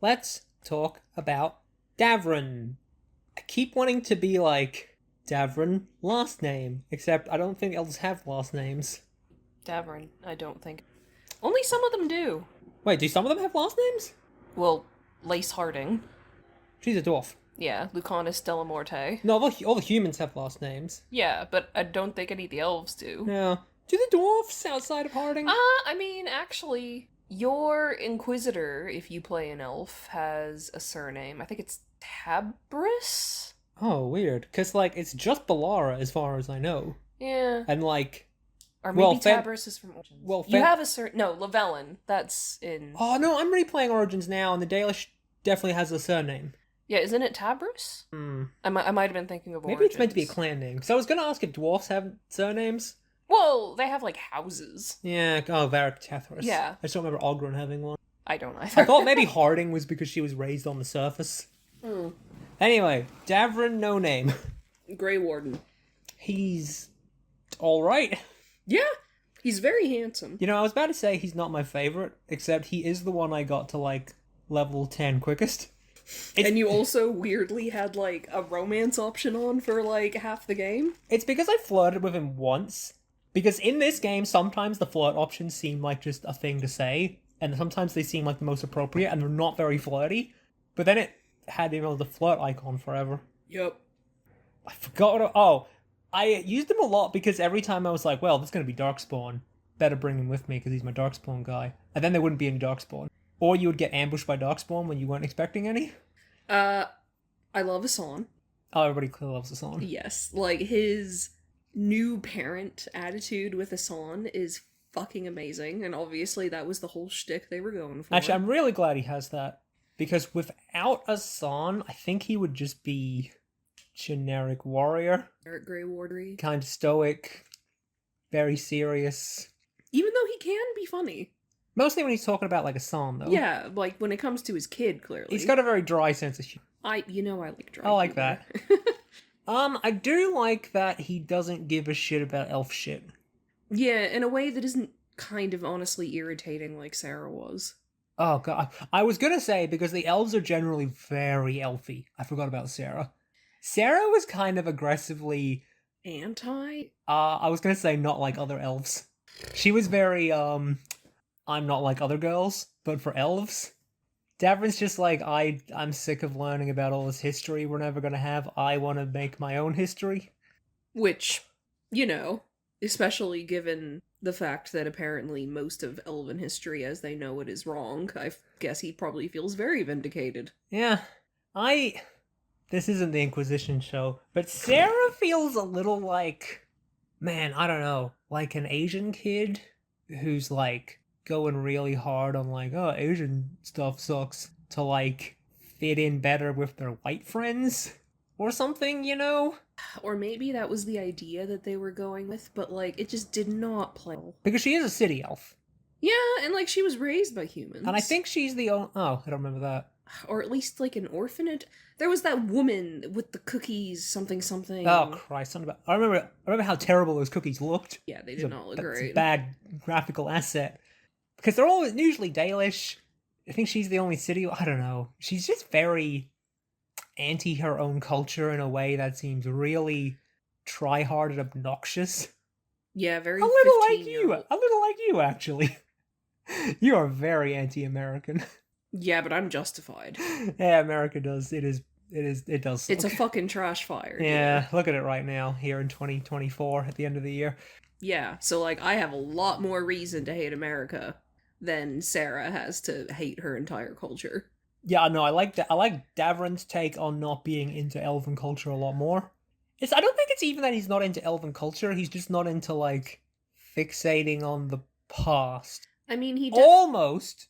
let's talk about Davrin. I keep wanting to be like Davrin last name, except I don't think elves have last names. Davrin, I don't think. Only some of them do. Wait, do some of them have last names? Well, Lace Harding. She's a dwarf. Yeah, Lucanus Delamorte. No, all the humans have last names. Yeah, but I don't think any of the elves do. Yeah. Do the dwarfs outside of Harding? I mean, actually, your Inquisitor, if you play an elf, has a surname. I think it's Tabris? Oh, weird. Because, like, it's just Balara as far as I know. Yeah. And, like... Or maybe Tabris is from Origins. Well, you have a certain... No, Llewellyn. That's in... Oh, no, I'm replaying Origins now, and the Dalish definitely has a surname. Yeah, isn't it Tabris? I might have been thinking of Maybe Origins. it's meant to be a clan name. Because I was going to ask if dwarfs have surnames. Well, they have, like, houses. Yeah, oh, Varric Tethris. Yeah. I just don't remember Ogren having one. I don't either. I thought maybe Harding was because she was raised on the surface. Anyway, Davrin, no name. Grey Warden. He's alright. Yeah, he's very handsome. You know, I was about to say he's not my favorite, except he is the one I got to, like, level 10 quickest. And you also weirdly had, like, a romance option on for, like, half the game? It's because I flirted with him once. Because in this game, sometimes the flirt options seem like just a thing to say, and sometimes they seem like the most appropriate, and they're not very flirty. But then it had, the flirt icon forever. Yep. I forgot I used him a lot because every time I was like, well, this is going to be Darkspawn. Better bring him with me because he's my Darkspawn guy. And then there wouldn't be any Darkspawn. Or you would get ambushed by Darkspawn when you weren't expecting any. I love Asan. Oh, everybody clearly loves Asan. Yes, like, his new parent attitude with Asan is fucking amazing, and obviously that was the whole shtick they were going for. Actually, I'm really glad he has that. Because without Asan, I think he would just be generic warrior. Eric Grey Wardery. Kind of stoic. Very serious. Even though he can be funny. Mostly when he's talking about, like, Asan, though. Yeah, like, when it comes to his kid, clearly. He's got a very dry sense of humor. I like dry I like humor. that. I do like that he doesn't give a shit about elf shit. Yeah, in a way that isn't kind of honestly irritating like Sarah was. Oh, God. I was gonna say, because the elves are generally very elfy. I forgot about Sarah. Sarah was kind of aggressively... Anti? I was gonna say not like other elves. She was very, I'm not like other girls, but for elves. Davrin's just like, I'm sick of learning about all this history we're never gonna have. I want to make my own history. Which, especially given the fact that apparently most of elven history as they know it is wrong, I guess he probably feels very vindicated. Yeah, this isn't the Inquisition show, but Sarah feels a little like, man, I don't know, like an Asian kid who's like going really hard on like, oh, Asian stuff sucks, to like fit in better with their white friends or something, Or maybe that was the idea that they were going with, but like it just did not play. Because she is a city elf. Yeah, and like she was raised by humans. And I think she's the only... Oh, I don't remember that. Or at least like an orphanage. There was that woman with the cookies, something. Oh Christ! I remember how terrible those cookies looked. Yeah, they did not look great. It's a bad graphical asset because they're all usually Dalish. I think she's the only city. I don't know. She's just very anti her own culture in a way that seems really try-hard and obnoxious. Yeah, very. A little like you, actually. You are very anti-American. Yeah, but I'm justified. Yeah, America does. It does suck. It's a fucking trash fire. Yeah, look at it right now, here in 2024, at the end of the year. Yeah, so like, I have a lot more reason to hate America than Sarah has to hate her entire culture. Yeah, no, I like Davrin's take on not being into elven culture a lot more. I don't think it's even that he's not into elven culture, he's just not into, like, fixating on the past. I mean, he almost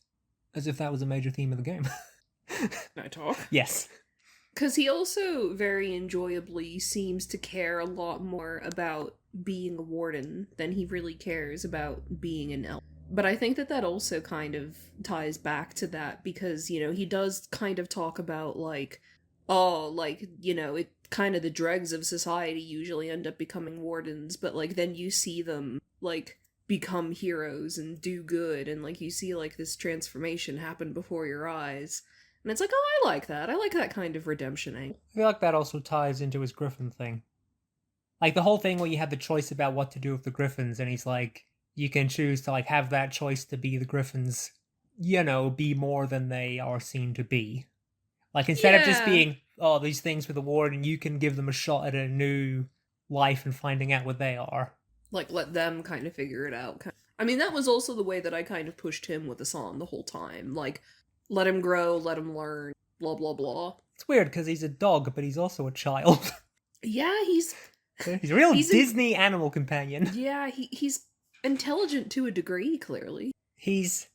as if that was a major theme of the game. Can I talk? Yes. Because he also very enjoyably seems to care a lot more about being a warden than he really cares about being an elf. But I think that also kind of ties back to that because, he does kind of talk about, like, it kind of the dregs of society usually end up becoming wardens, but, like, then you see them, like, become heroes and do good, and, like, you see, like, this transformation happen before your eyes. And it's like, oh, I like that. I like that kind of redemption angle. I feel like that also ties into his griffin thing. Like, the whole thing where you have the choice about what to do with the griffins, and he's like, you can choose to, like, have that choice to be the griffins, you know, be more than they are seen to be. Like, instead of just being, oh, these things with the warden, you can give them a shot at a new life and finding out what they are. Like, let them kind of figure it out. I mean, that was also the way that I kind of pushed him with Hassan the whole time. Like, let him grow, let him learn, blah, blah, blah. It's weird, because he's a dog, but he's also a child. Yeah, he's a real Disney animal companion. Yeah, he's intelligent to a degree, clearly. He's...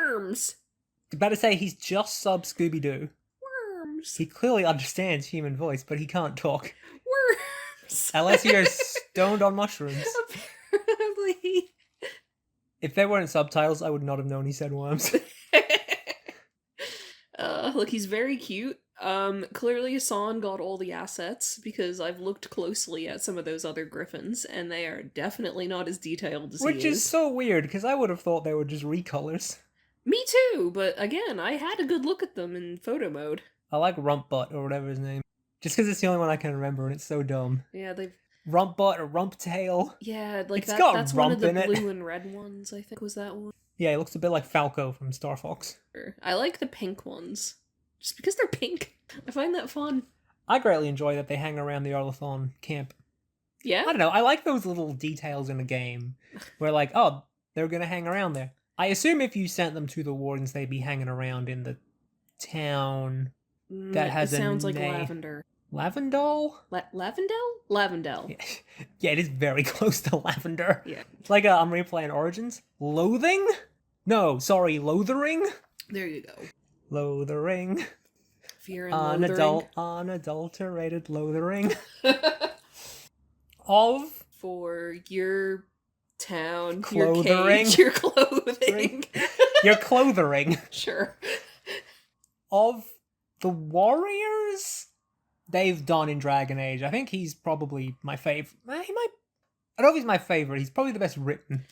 Worms! I'm about to say, he's just sub Scooby-Doo. Worms! He clearly understands human voice, but he can't talk. Worms! Unless you're stoned on mushrooms. Apparently. If there weren't subtitles, I would not have known he said worms. Look, he's very cute. Clearly Hassan got all the assets, because I've looked closely at some of those other griffins, and they are definitely not as detailed as he is. Which is so weird, because I would have thought they were just recolors. Me too, but again, I had a good look at them in photo mode. I like Rumpbutt, or whatever his name. Just because it's the only one I can remember, and it's so dumb. Yeah, they've... Rumpbutt or Rumptail. Yeah, like it's got that's rump one of the in it. blue and red ones, I think was that one. Yeah, he looks a bit like Falco from Star Fox. I like the pink ones. Just because they're pink. I find that fun. I greatly enjoy that they hang around the Arlathon camp. Yeah? I don't know, I like those little details in a game where, like, oh, they're gonna hang around there. I assume if you sent them to the Wardens, they'd be hanging around in the town that has it sounds a like name. Lavender. Lavendel? Lavendel? Lavendel. Yeah, it is very close to Lavender. Yeah. It's like I'm replaying Origins. Loathing? No, sorry, Loathering? There you go. Loathering. Fear and loathering. Unadulterated loathering. Of? For your town, Clothering. your cage, your clothing. Your clothering. Sure. Of the warriors they've done in Dragon Age, I think he's probably my favorite. I don't know if he's my favorite. He's probably the best written.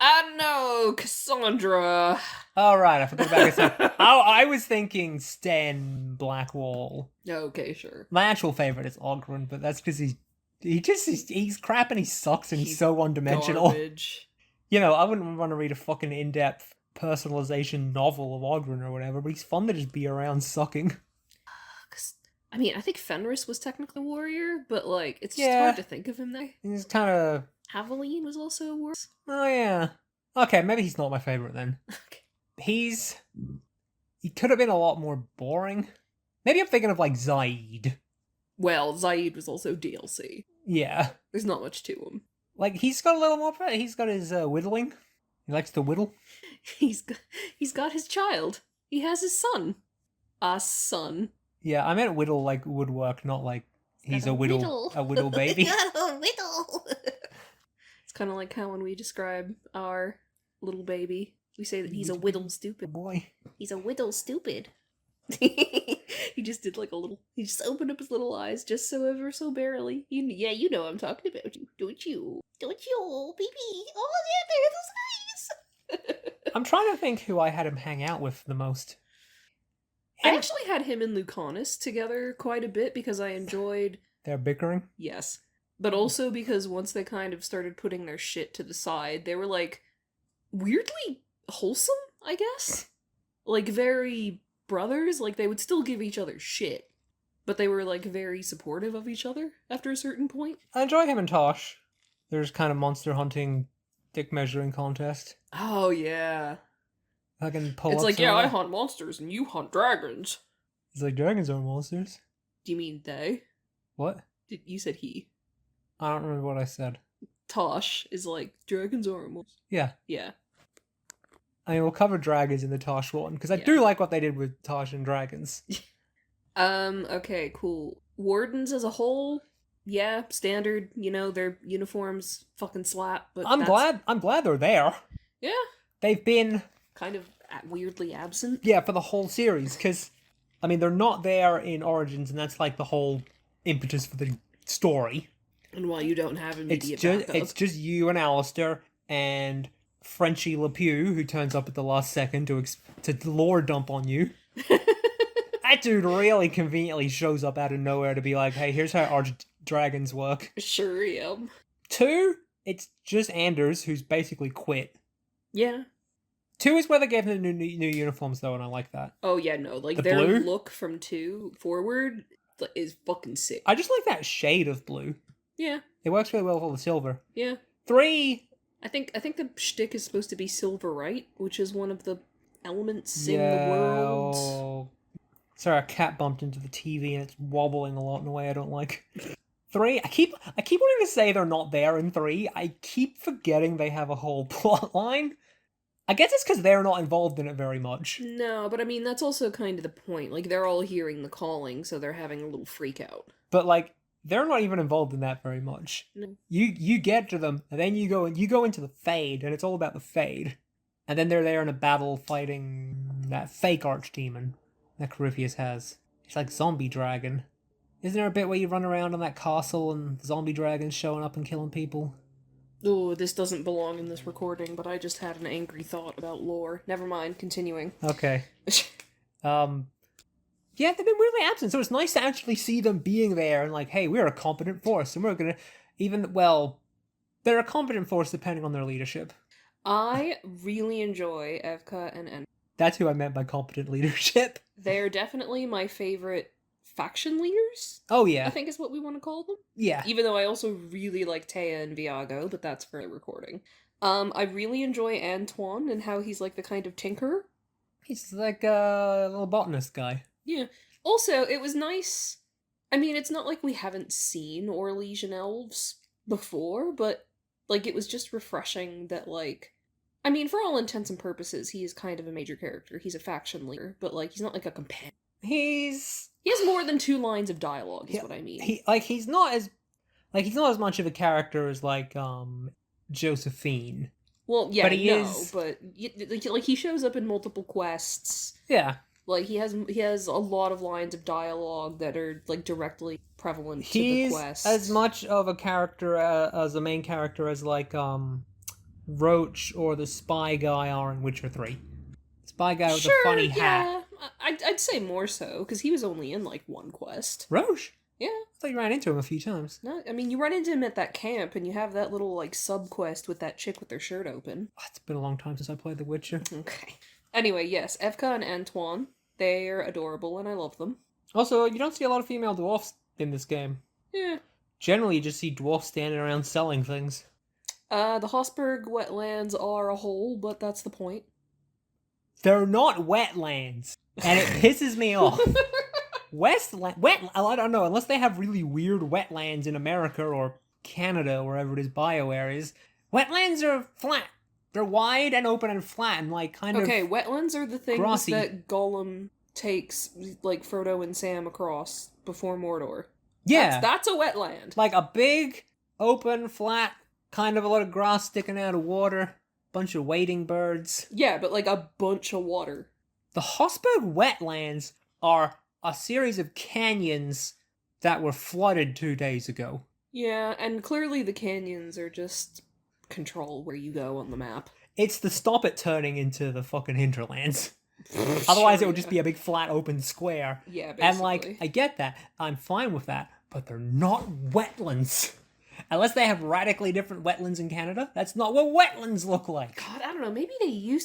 I know, Cassandra. All right, I forgot about Cassandra. I was thinking Sten Blackwall. Okay, sure. My actual favorite is Ogren, but that's because he's crap and he sucks and he's so one-dimensional. Garbage. You know, I wouldn't want to read a fucking in-depth personalization novel of Ogren or whatever, but he's fun to just be around sucking. I mean, I think Fenris was technically a warrior, but, like, it's just hard to think of him there. He's kind of... Aveline was also a warrior. Oh, yeah. Okay, maybe he's not my favorite then. Okay. He could have been a lot more boring. Maybe I'm thinking of, like, Zaid. Well, Zaid was also DLC. Yeah. There's not much to him. Like, he's got a little more... He's got his whittling. He likes to whittle. He's got his child. He has his son. A son. Yeah, I meant whittle like woodwork, not like he's a whittle baby. Got a whittle. It's kind of like how when we describe our little baby, we say that he's a whittle stupid. Boy. He's a whittle stupid. He just did like a little... He just opened up his little eyes just so ever so barely. You know I'm talking about you. Don't you? Don't you, baby? Oh, yeah, there are those eyes. I'm trying to think who I had him hang out with the most. I actually had him and Lucanus together quite a bit because I enjoyed... They're bickering? Yes. But also because once they kind of started putting their shit to the side, they were, like, weirdly wholesome, I guess? Like, very brothers. Like, they would still give each other shit. But they were, like, very supportive of each other after a certain point. I enjoy him and Tosh. There's kind of monster hunting, dick measuring contest. Oh, yeah. I can pull It's up like, yeah, somewhere. I hunt monsters and you hunt dragons. It's like, dragons are monsters. Do you mean they? What? You said he. I don't remember what I said. Tosh is like, dragons are monsters. Yeah. Yeah. I mean, we'll cover dragons in the Tosh one, because I do like what they did with Tosh and dragons. Okay, cool. Wardens as a whole, yeah, standard, you know, their uniforms fucking slap, but I'm glad they're there. Yeah. They've been... kind of weirdly absent. Yeah, for the whole series, because, I mean, they're not there in Origins, and that's, like, the whole impetus for the story. And why you don't have immediate backup. It's just you and Alistair, and Frenchie LePew, who turns up at the last second to lore dump on you. That dude really conveniently shows up out of nowhere to be like, hey, here's how dragons work. Sure, yeah. 2, it's just Anders, who's basically quit. Yeah. 2 is where they gave them the new uniforms, though, and I like that. Oh, yeah, no. Like, The their blue? look from 2 forward is fucking sick. I just like that shade of blue. Yeah. It works really well with all the silver. Yeah. 3... I think the shtick is supposed to be silver, right? Which is one of the elements in the world. Sorry, a cat bumped into the TV and it's wobbling a lot in a way I don't like. 3, I keep wanting to say they're not there in 3. I keep forgetting they have a whole plot line. I guess it's because they're not involved in it very much. No, but I mean, that's also kind of the point. Like, they're all hearing the calling, so they're having a little freak out. But, like, they're not even involved in that very much. No. You get to them, and then you go into the Fade, and it's all about the Fade. And then they're there in a battle fighting that fake archdemon that Corypheus has. It's like zombie dragon. Isn't there a bit where you run around on that castle and zombie dragons showing up and killing people? Oh, this doesn't belong in this recording, but I just had an angry thought about lore. Never mind, continuing. Okay. Yeah, they've been weirdly absent, so it's nice to actually see them being there and like, hey, we're a competent force, and we're gonna they're a competent force depending on their leadership. I really enjoy Evka and En. That's who I meant by competent leadership. They're definitely my favorite faction leaders. Oh yeah. I think is what we want to call them. Yeah. Even though I also really like Taya and Viago, but that's for the recording. I really enjoy Antoine and how he's like the kind of tinkerer. He's like a little botanist guy. Yeah. Also, it was nice. I mean, it's not like we haven't seen Orlesian elves before, but like it was just refreshing that like I mean, for all intents and purposes, he is kind of a major character. He's a faction leader, but like he's not like a companion. He has more than 2 lines of dialogue, is what I mean. He's not as much of a character as like Josephine. Well, yeah, but he is. But like he shows up in multiple quests. Yeah. Like he has a lot of lines of dialogue that are like directly prevalent to the quest. He's as much of a character as a main character as like Roach or the spy guy are in Witcher 3. Spy guy with a funny hat. I'd say more so, because he was only in like 1 quest. Roach? Yeah. I thought you ran into him a few times. No, I mean, you run into him at that camp, and you have that little like sub-quest with that chick with their shirt open. Oh, it's been a long time since I played The Witcher. Okay. Anyway, yes, Evka and Antoine. They're adorable, and I love them. Also, you don't see a lot of female dwarfs in this game. Yeah. Generally, you just see dwarfs standing around selling things. The Hossberg wetlands are a hole, but that's the point. They're not wetlands, and it pisses me off. I don't know, unless they have really weird wetlands in America or Canada, wherever it is BioWare is, wetlands are flat. They're wide and open and flat and like kind of Okay, wetlands are the things grassy. that Gollum takes like Frodo and Sam across before Mordor. Yeah. That's a wetland. Like a big, open, flat, kind of a lot of grass sticking out of water, bunch of wading birds. Yeah, but like a bunch of water. The Hossberg wetlands are a series of canyons that were flooded 2 days ago. Yeah, and clearly the canyons are just control where you go on the map. It's the stop it turning into the fucking hinterlands. Otherwise it would just be a big flat open square. Yeah, basically. And like, I get that. I'm fine with that. But they're not wetlands. Unless they have radically different wetlands in Canada. That's not what wetlands look like. God, I don't know. Maybe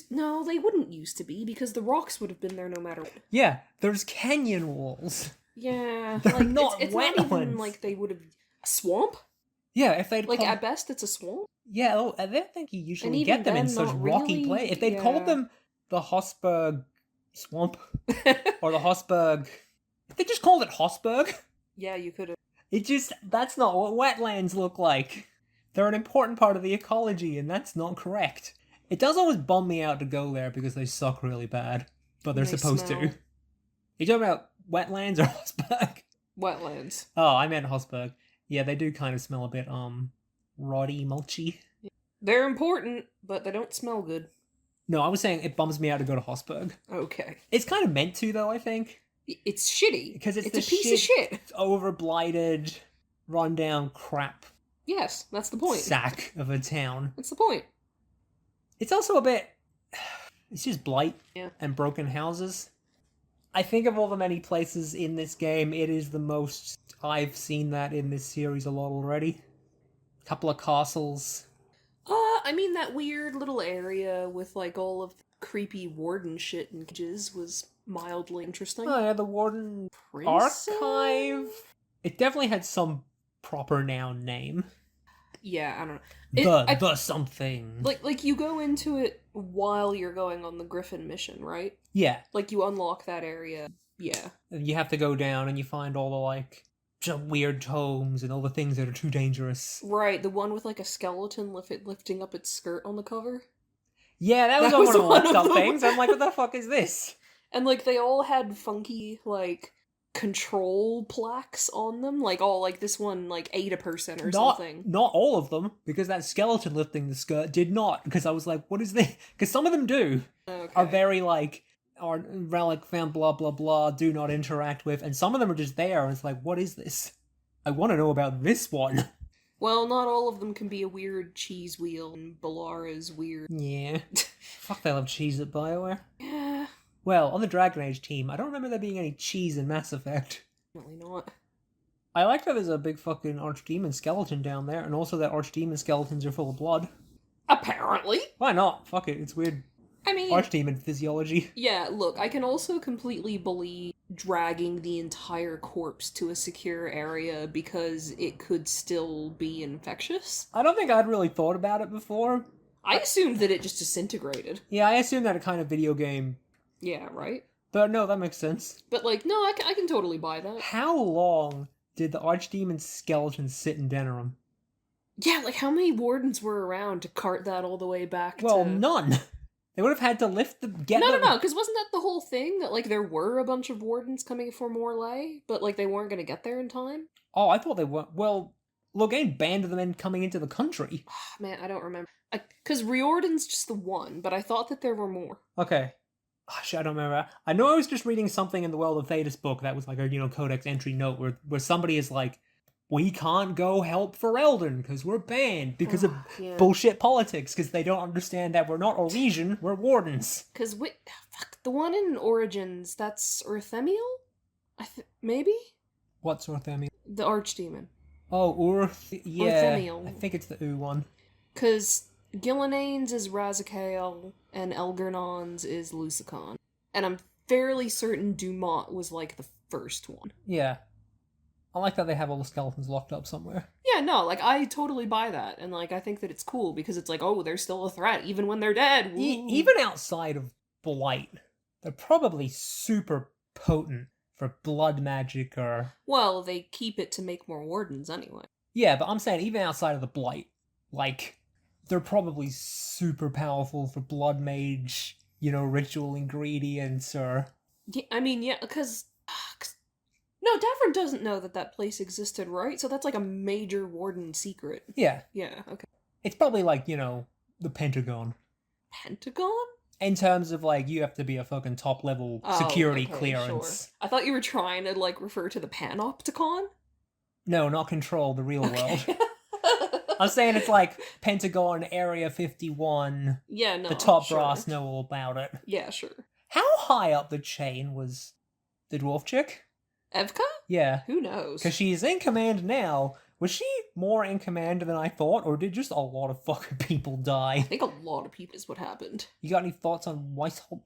no, they wouldn't used to be because the rocks would have been there no matter what. Yeah, there's canyon walls. Yeah. They're like, not it's wetlands. not even like they would have... A swamp? Yeah, if they'd Like, at best, it's a swamp? Yeah, I don't think you usually even get them in then, such not rocky really. places. If they'd called them the Hossberg Swamp or the Hossberg... If they just called it Hossberg, Yeah, you could have. that's not what wetlands look like. They're an important part of the ecology, and that's not correct. It does always bum me out to go there because they suck really bad, but they're supposed smell. to. You talking about wetlands or Hossberg? Wetlands. Oh, I meant Hossberg. Yeah, they do kind of smell a bit, roddy, mulchy. They're important, but they don't smell good. No, I was saying it bums me out to go to Hossberg. Okay. It's kind of meant to, though, I think. It's shitty. Because it's a piece of shit. It's over-blighted, run-down crap Yes, that's the point. sack of a town. That's the point. It's also a bit... It's just blight Yeah. and broken houses. I think of all the many places in this game, it is the most I've seen that in this series a lot already. Couple of castles. I mean, that weird little area with, like, all of the creepy warden shit and cages was mildly interesting. Oh yeah, the Warden Prison? Archive. It definitely had some proper noun name. Yeah, I don't know. The something. Like you go into it while you're going on the Griffin mission, right? Yeah. Like you unlock that area. Yeah. You have to go down and you find all the, like, some weird tomes and all the things that are too dangerous. Right, the one with like a skeleton lifting up its skirt on the cover. Yeah, that was on one of the locked up things. I'm like, what the fuck is this? And like they all had funky like control plaques on them, like all like this one like ate a person or something. Not all of them, because that skeleton lifting the skirt did not. Because I was like, what is this? Because some of them do. Okay. Are very like, are relic found, blah blah blah, do not interact with, and some of them are just there. And it's like, what is this? I want to know about this one. Well, not all of them can be a weird cheese wheel, and Balara's weird. Yeah. Fuck, they love cheese at BioWare. Yeah. Well, on the Dragon Age team, I don't remember there being any cheese in Mass Effect. Definitely not. I like that there's a big fucking Archdemon skeleton down there, and also that Archdemon skeletons are full of blood. Apparently. Why not? Fuck it, it's weird. I mean, Archdemon physiology. Yeah, look, I can also completely believe dragging the entire corpse to a secure area because it could still be infectious. I don't think I'd really thought about it before. I assumed that it just disintegrated. Yeah, I assumed that a kind of video game. Yeah, right? But no, that makes sense. But, like, no, I can totally buy that. How long did the Archdemon skeleton sit in Denerim? Yeah, like, how many wardens were around to cart that all the way back Well, to... none. They would have had to lift the... No, because wasn't that the whole thing? That, like, there were a bunch of wardens coming for Morlaix, but, like, they weren't going to get there in time? Oh, I thought they were... Well, Loghain banned them in coming into the country. Man, I don't remember. Because Riordan's just the one, but I thought that there were more. Okay. Oh, shit, I don't remember. I know I was just reading something in the World of Thetis book that was like a, codex entry note where somebody is like, we can't go help Ferelden because we're banned because of bullshit politics, because they don't understand that we're not Orlesian, we're Wardens. Because, fuck, the one in Origins, that's Urthemiel? Maybe? What's Orthemiel? The Archdemon. Oh, yeah. Orthemiel. I think it's the U one. Because Gillanane's is Razakael, and Elgernon's is Lusicon. And I'm fairly certain Dumont was, like, the first one. Yeah. I like that they have all the skeletons locked up somewhere. Yeah, no, like, I totally buy that. And, like, I think that it's cool, because it's like, oh, they're still a threat, even when they're dead. Even outside of Blight, they're probably super potent for blood magic or... Well, they keep it to make more wardens anyway. Yeah, but I'm saying even outside of the Blight, like, they're probably super powerful for blood mage, ritual ingredients or... Yeah, I mean, yeah, because... No, Davrin doesn't know that place existed, right? So that's like a major warden secret. Yeah. Yeah, okay. It's probably like, the Pentagon. Pentagon? In terms of, like, you have to be a fucking top-level security clearance. Sure. I thought you were trying to, like, refer to the Panopticon? No, not Control, the real world. I'm saying it's like Pentagon, Area 51. Yeah, no, the top brass know all about it. Yeah, sure. How high up the chain was the dwarf chick? Evka? Yeah. Who knows? Because she's in command now. Was she more in command than I thought, or did just a lot of fucking people die? I think a lot of people is what happened. You got any thoughts on Weishaupt?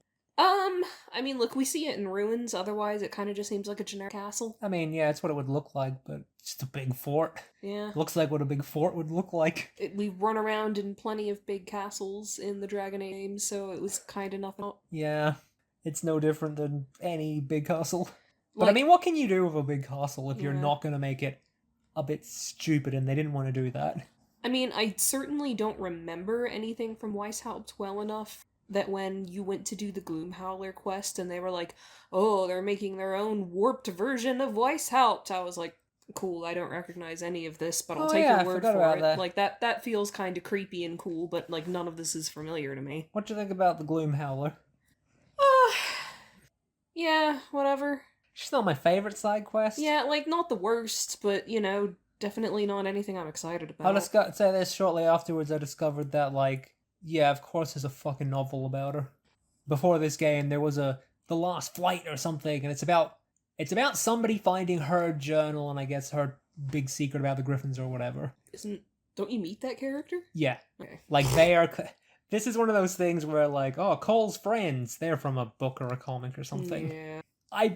I mean, look, we see it in ruins, otherwise it kind of just seems like a generic castle. I mean, yeah, it's what it would look like, but it's just a big fort. Yeah. Looks like what a big fort would look like. We run around in plenty of big castles in the Dragon Age games, so it was kind of nothing. Yeah, it's no different than any big castle. But Like, I mean, what can you do with a big castle if you're not going to make it a bit stupid, and they didn't want to do that? I mean, I certainly don't remember anything from Weishaupt well enough that when you went to do the Gloomhowler quest and they were like, oh, they're making their own warped version of Weishaupt, I was like, cool, I don't recognize any of this, but I'll take your word for it. That. Like, that feels kind of creepy and cool, but, like, none of this is familiar to me. What do you think about the Gloomhowler? Yeah, whatever. She's not my favorite side quest. Yeah, like, not the worst, but, definitely not anything I'm excited about. I'll just say this, shortly afterwards I discovered that, like, yeah, of course there's a fucking novel about her. Before this game, there was the the last flight or something, and it's about somebody finding her journal and I guess her big secret about the Griffins or whatever. Don't you meet that character? Yeah. Okay. Like, they are... This is one of those things where, like, oh, Cole's friends, they're from a book or a comic or something. Yeah.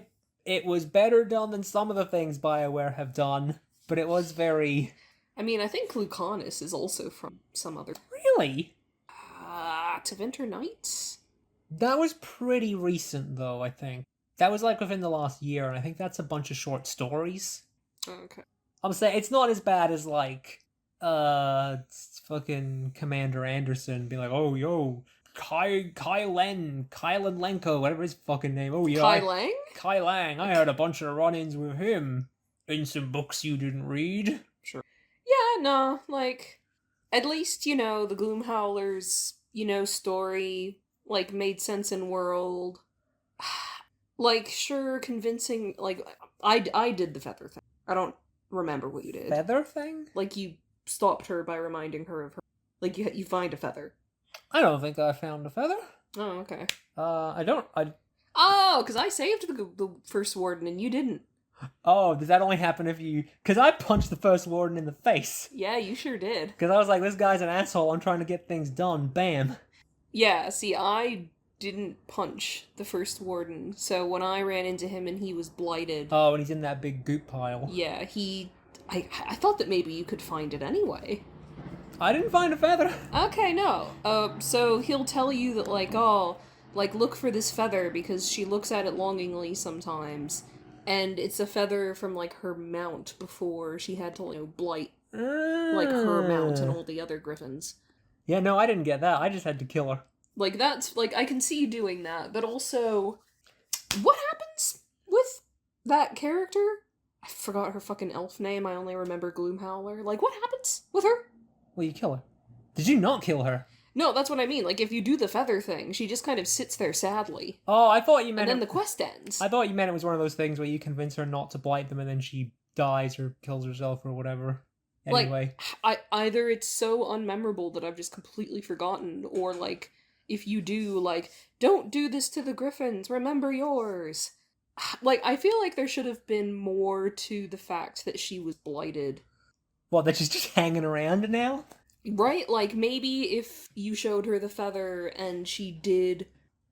It was better done than some of the things BioWare have done, but it was very... I mean, I think Lucanus is also from some other... Really? To Winter Nights? That was pretty recent, though, I think. That was, like, within the last year, and I think that's a bunch of short stories. Okay. I'm saying, it's not as bad as, like, fucking Commander Anderson being like, oh, yo, Kylan Lenko, whatever his fucking name. Oh, yeah. Kai Lang? Kai Lang. I had a bunch of run-ins with him in some books you didn't read. Sure. Yeah, no, like, at least, the Gloomhowlers, story, like, made sense in world. Like, sure, convincing, like, I did the feather thing. I don't remember what you did. Feather thing? Like, you stopped her by reminding her of her. Like, you find a feather. I don't think I found a feather. Oh, okay. Oh, because I saved the first warden and you didn't. Oh, does that only happen if you... Because I punched the first warden in the face. Yeah, you sure did. Because I was like, this guy's an asshole, I'm trying to get things done. Bam. Yeah, see, I didn't punch the first warden, so when I ran into him and he was blighted... Oh, and he's in that big goop pile. Yeah, I thought that maybe you could find it anyway. I didn't find a feather. Okay, no. So he'll tell you that, like, oh, like, look for this feather because she looks at it longingly sometimes. And it's a feather from, like, her mount before she had to, blight, like, her mount and all the other griffins. Yeah, no, I didn't get that. I just had to kill her. Like, that's, like, I can see you doing that, but also, what happens with that character? I forgot her fucking elf name, I only remember Gloomhowler. Like, what happens with her? Well, you kill her. Did you not kill her? No, that's what I mean. Like, if you do the feather thing, she just kind of sits there sadly. Oh, I thought you meant... And then the quest ends. I thought you meant it was one of those things where you convince her not to blight them and then she dies or kills herself or whatever. Anyway. Like, either it's so unmemorable that I've just completely forgotten, or, like, if you do, like, don't do this to the griffins, remember yours. Like, I feel like there should have been more to the fact that she was blighted. What, that she's just hanging around now? Right? Like, maybe if you showed her the feather and she did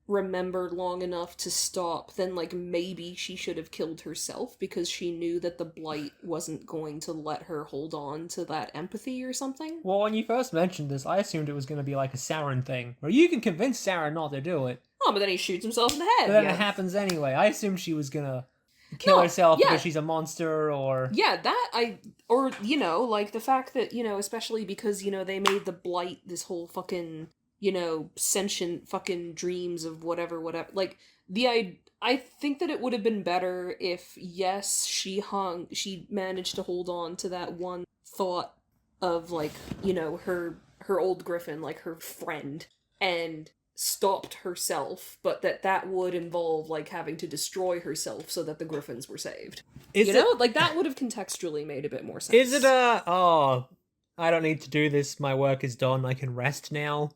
remember long enough to stop, then, like, maybe she should have killed herself because she knew that the blight wasn't going to let her hold on to that empathy or something. Well, when you first mentioned this, I assumed it was going to be like a Saren thing, where you can convince Saren not to do it. Oh, but then he shoots himself in the head. But then it happens anyway. I assumed she was going to kill herself because she's a monster, or... Yeah, or, like, the fact that, especially because, they made the blight this whole fucking... sentient fucking dreams of whatever, like, I think that it would have been better if, yes, she managed to hold on to that one thought of, like, her old griffin, like, her friend, and stopped herself, but that would involve, like, having to destroy herself so that the griffins were saved. Like, that would have contextually made a bit more sense. Is it I don't need to do this, my work is done, I can rest now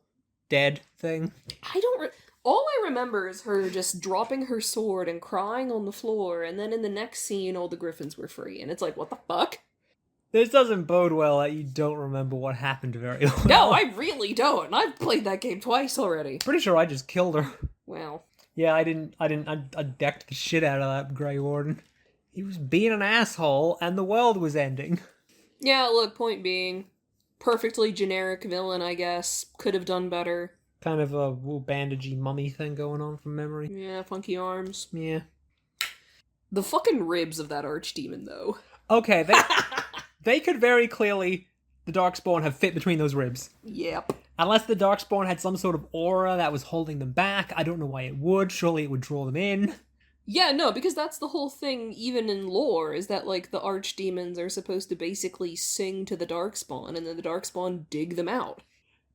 dead thing? All I remember is her just dropping her sword and crying on the floor, and then in the next scene, all the griffins were free, and it's like, what the fuck? This doesn't bode well that you don't remember what happened very well. No, I really don't, and I've played that game twice already. Pretty sure I just killed her. Well. Yeah, I decked the shit out of that Grey Warden. He was being an asshole, and the world was ending. Yeah, look, point being, perfectly generic villain, I guess. Could have done better. Kind of a bandagey mummy thing going on from memory. Yeah, funky arms. Yeah. The fucking ribs of that archdemon, though. Okay, they could very clearly, the Darkspawn, have fit between those ribs. Yep. Unless the Darkspawn had some sort of aura that was holding them back. I don't know why it would. Surely it would draw them in. Yeah, no, because that's the whole thing, even in lore, is that, like, the archdemons are supposed to basically sing to the Darkspawn, and then the Darkspawn dig them out.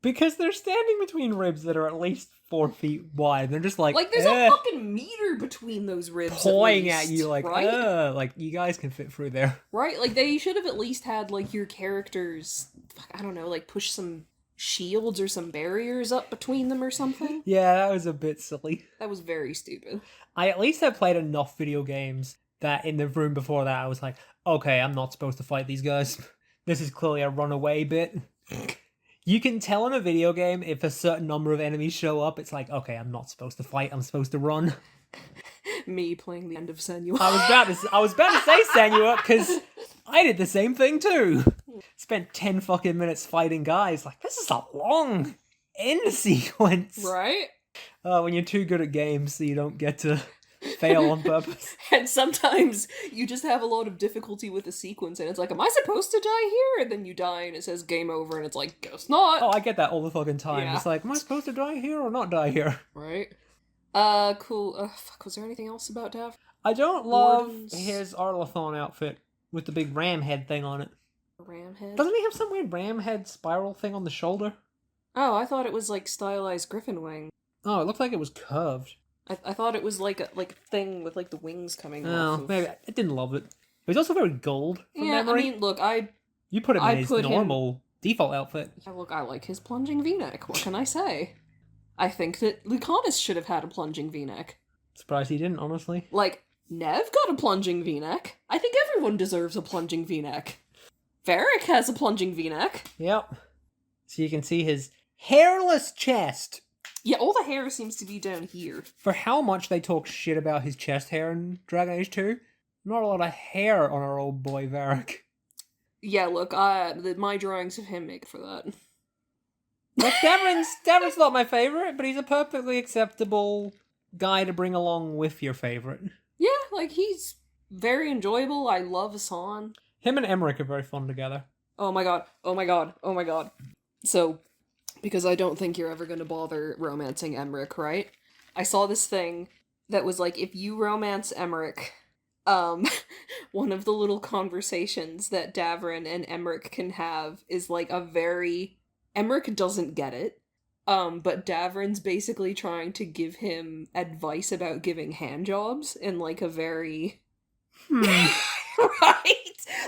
Because they're standing between ribs that are at least 4 feet wide. They're just like, there's a fucking meter between those ribs. Pawing at you like, right? Like, you guys can fit through there. Right? Like, they should have at least had, like, your characters, I don't know, like, push some shields or some barriers up between them or something. Yeah, that was a bit silly. That was very stupid. At least I played enough video games that in the room before that I was like, okay, I'm not supposed to fight these guys. This is clearly a runaway bit. You can tell in a video game if a certain number of enemies show up, it's like, okay, I'm not supposed to fight, I'm supposed to run. Me playing the end of Senua. I was about to say Senua, because I did the same thing too. Spent 10 fucking minutes fighting guys. Like, this is a long end sequence. Right? When you're too good at games, so you don't get to fail on purpose. And sometimes you just have a lot of difficulty with the sequence, and it's like, am I supposed to die here? And then you die, and it says game over, and it's like, guess not. Oh, I get that all the fucking time. Yeah. It's like, am I supposed to die here or not die here? Right? Cool. Fuck, was there anything else about Dav? I don't love Wardens. his Arlathon outfit with the big ram head thing on it. Ram head? Doesn't he have some weird ram head spiral thing on the shoulder? Oh, I thought it was like stylized griffin wing. Oh, it looked like it was curved. I thought it was like a thing with like the wings coming Oh, off of... maybe. I didn't love it. But he's also very gold from Yeah, memory. I mean, look, You put him I in his put him- normal default outfit. I like his plunging v-neck. What can I say? I think that Lucanus should have had a plunging v-neck. Surprised he didn't, honestly. Like, Nev got a plunging v-neck. I think everyone deserves a plunging v-neck. Varric has a plunging v-neck. Yep. So you can see his hairless chest. Yeah, all the hair seems to be down here. For how much they talk shit about his chest hair in Dragon Age 2, not a lot of hair on our old boy Varric. Yeah, look, my drawings of him make for that. Like, Davrin's not my favourite, but he's a perfectly acceptable guy to bring along with your favourite. Yeah, like, he's very enjoyable. I love Hassan. Him and Emmerich are very fun together. Oh my god, oh my god, oh my god. So, because I don't think you're ever gonna bother romancing Emmerich, right? I saw this thing that was like, if you romance Emmerich, one of the little conversations that Davrin and Emmerich can have is like a very... Emmerich doesn't get it, but Davrin's basically trying to give him advice about giving handjobs in like a very... Right?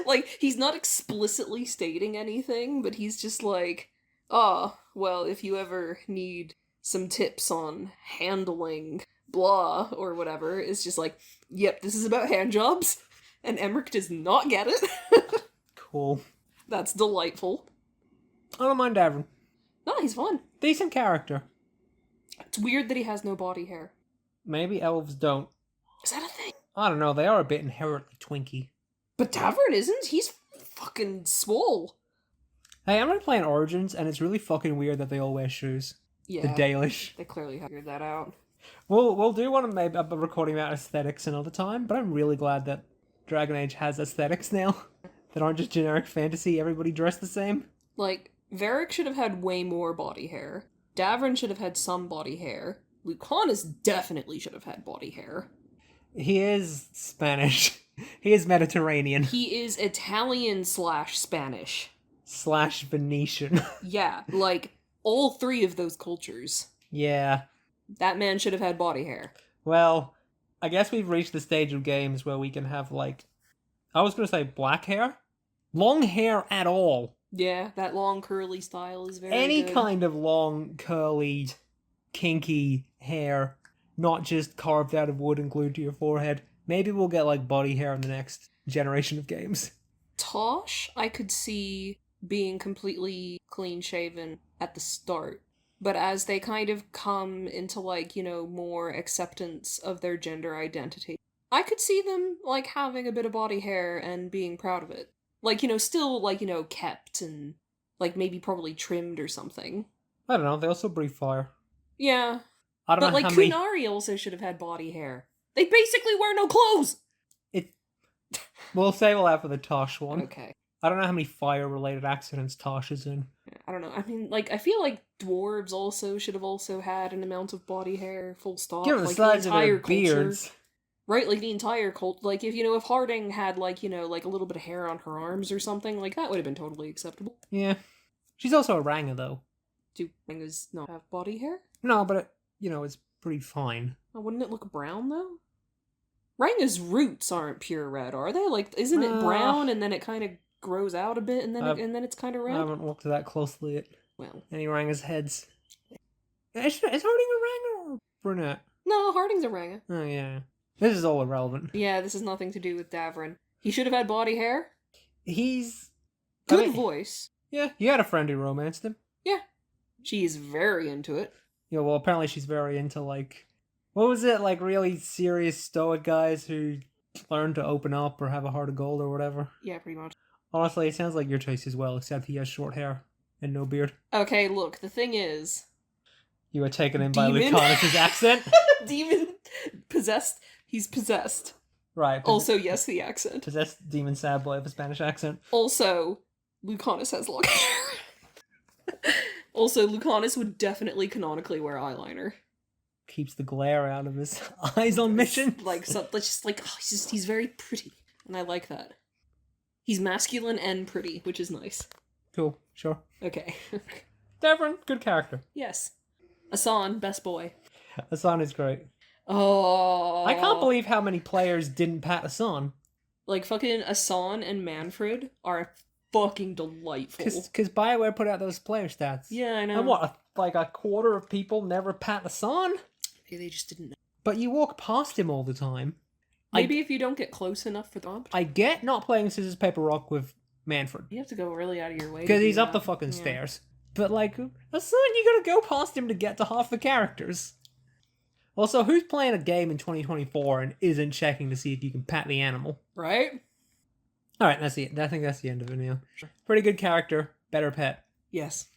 Like, he's not explicitly stating anything, but he's just like, oh, well, if you ever need some tips on handling blah or whatever, it's just like, yep, this is about handjobs, and Emmerich does not get it. Cool. That's delightful. I don't mind Davrin. No, he's fun. Decent character. It's weird that he has no body hair. Maybe elves don't. Is that a thing? I don't know, they are a bit inherently twinky. But Davrin isn't. He's fucking swole. Hey, I'm playing Origins, and it's really fucking weird that they all wear shoes. Yeah. The Dalish. They clearly figured that out. We'll do one of maybe a recording about aesthetics another time, but I'm really glad that Dragon Age has aesthetics now that aren't just generic fantasy, everybody dressed the same. Like, Varric should have had way more body hair. Davrin should have had some body hair. Lucanus definitely should have had body hair. He is Spanish. He is Mediterranean. He is Italian/Spanish. / Venetian. Yeah, like, all three of those cultures. Yeah. That man should have had body hair. Well, I guess we've reached the stage of games where we can have, like... I was going to say black hair? Long hair at all. Yeah, that long curly style is very Any good. kind of long, curly, kinky hair. Not just carved out of wood and glued to your forehead. Maybe we'll get, like, body hair in the next generation of games. Tosh, I could see being completely clean-shaven at the start. But as they kind of come into, like, you know, more acceptance of their gender identity, I could see them, like, having a bit of body hair and being proud of it. Like, you know, still, like, you know, kept and, like, maybe probably trimmed or something. I don't know, they also breathe fire. Yeah. I don't But, know like, how many... Kunari also should have had body hair. They basically wear no clothes! We'll save all that for the Tosh one. Okay. I don't know how many fire-related accidents Tosh is in. I don't know. I mean, like, I feel like dwarves also should have also had an amount of body hair, full stop. Given the Like, size of their culture. beards. Right, like, the entire cult. Like, if, you know, if Harding had, like, you know, like, a little bit of hair on her arms or something, like, that would have been totally acceptable. Yeah. She's also a Ranga, though. Do Rangas not have body hair? No, but, it's pretty fine. Oh, wouldn't it look brown, though? Ranga's roots aren't pure red, are they? Like, isn't it brown and then it kind of grows out a bit and then and then it's kind of red? I haven't looked at that closely. Well, Any Ranga's heads? Is Harding a Ranga or brunette? no, Harding's a Ranga. Oh, yeah. This is all irrelevant. Yeah, this has nothing to do with Davrin. He should have had body hair. He's... Good voice. Yeah, you had a friend who romanced him. Yeah. She's very into it. Yeah, well, apparently she's very into, like... What was it? Like, really serious stoic guys who learn to open up or have a heart of gold or whatever? Yeah, pretty much. Honestly, it sounds like your choice as well, except he has short hair and no beard. Okay, look, the thing is... You were taken in by Demon. Lucanus's accent? Demon possessed. He's possessed. Right. Also, yes, the accent. Possessed demon sad boy with a Spanish accent. Also, Lucanus has long hair. Also, Lucanus would definitely canonically wear eyeliner. Keeps the glare out of his eyes on mission. Like, so, just like, oh, he's very pretty. And I like that. He's masculine and pretty, which is nice. Cool, sure. Okay. Davrin, good character. Yes. Asan, best boy. Asan is great. Oh. I can't believe how many players didn't pat Asan. Like, fucking Asan and Manfred are fucking delightful. Because BioWare put out those player stats. Yeah, I know. And what, like a quarter of people never pat Asan? Maybe they just didn't know. But you walk past him all the time. Maybe if you don't get close enough for the bump. I get not playing scissors, paper, rock with Manfred. You have to go really out of your way. Because he's up that. the fucking stairs. But, like, Asan, you gotta go past him to get to half the characters. Also, who's playing a game in 2024 and isn't checking to see if you can pat the animal? Right? Alright, that's it. I think that's the end of it now. Pretty good character, better pet. Yes.